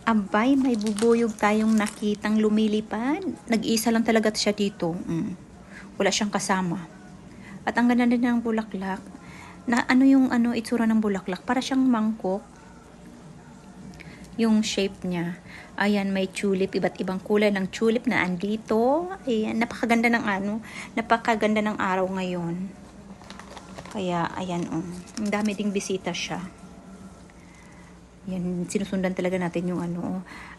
Abay, may bubuyog tayong nakitang lumilipad. Nag-iisa lang talaga siya dito. Wala siyang kasama. At ang ganda din ng bulaklak. Na ano yung itsura ng bulaklak? Para siyang mangkok. Yung shape niya. Ayan, may tulip. Iba't ibang kulay ng tulip na andito. Ayan, napakaganda ng napakaganda ng araw ngayon. Kaya, ayan, ang dami ding bisita siya. Yan, sinusundan talaga natin yung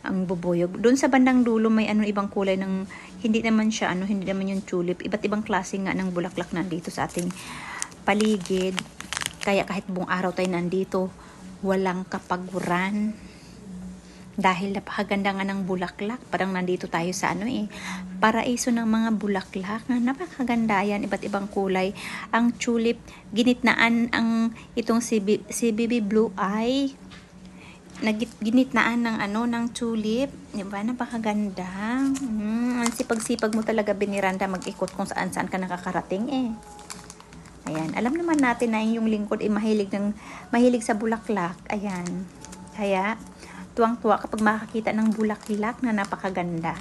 ang bubuyog. Doon sa bandang dulo may ibang kulay ng hindi naman siya hindi naman yung tulip. Iba't ibang klase nga ng bulaklak nandito sa ating paligid. Kaya kahit buong araw tayo nandito, walang kapaguran. Dahil napakaganda nga ng bulaklak. Parang nandito tayo sa paraiso ng mga bulaklak. Napakaganda yan, iba't ibang kulay. Ang tulip, ginitnaan itong si Baby Blue Eye. Ginitnaan ng tulip, di ba? Napakaganda. Ang sipag-sipag mo talaga, Beniranda, mag-ikot kung saan-saan ka nakakarating Ayan, alam naman natin na yung lingkod mahilig sa bulaklak. Ayan. Kaya tuwang-tuwa kapag makakita ng bulaklak na napakaganda.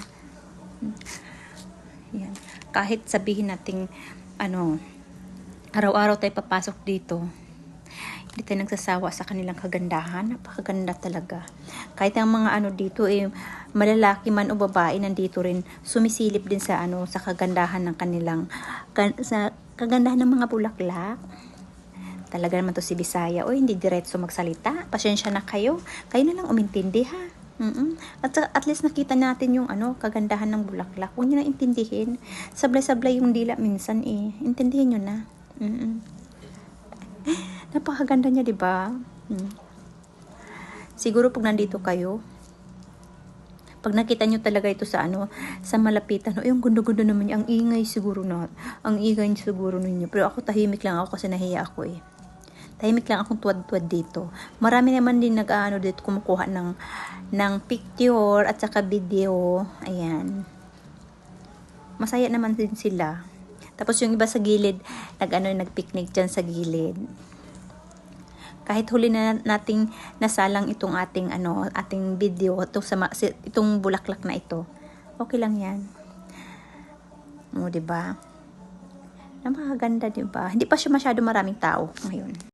Ayan. Kahit sabihin nating araw-araw tayo papasok dito, hindi tayo nagsasawa sa kanilang kagandahan. Napakaganda talaga. Kahit ang mga dito malalaki man o babae, nandito rin sumisilip din sa sa kagandahan ng kanilang sa kagandahan ng mga bulaklak. Talaga naman to si Bisaya. Hindi diretso magsalita. Pasensya na kayo. Kayo na lang umintindi ha. At least nakita natin yung kagandahan ng bulaklak. Huwag nyo na intindihin. Sablay-sablay yung dila minsan Intindihin nyo na. Napakaganda niya, di ba? Siguro pag nandito kayo, pag nakita nyo talaga ito sa sa malapitan, yung gundo-gundo naman niya, ang ingay siguro ninyo. Pero ako tahimik lang ako kasi nahiya ako Tahimik lang akong tuwad-tuwad dito. Marami naman din dito kumukuha ng picture at saka video. Ayan. Masaya naman din sila. Tapos yung iba sa gilid, nagpicnic dyan sa gilid. Kahit huli na nating nasalang itong ating video itong bulaklak na ito. Okay lang 'yan. Di ba? Napakaganda, di ba? Hindi pa siya masyado maraming tao ngayon.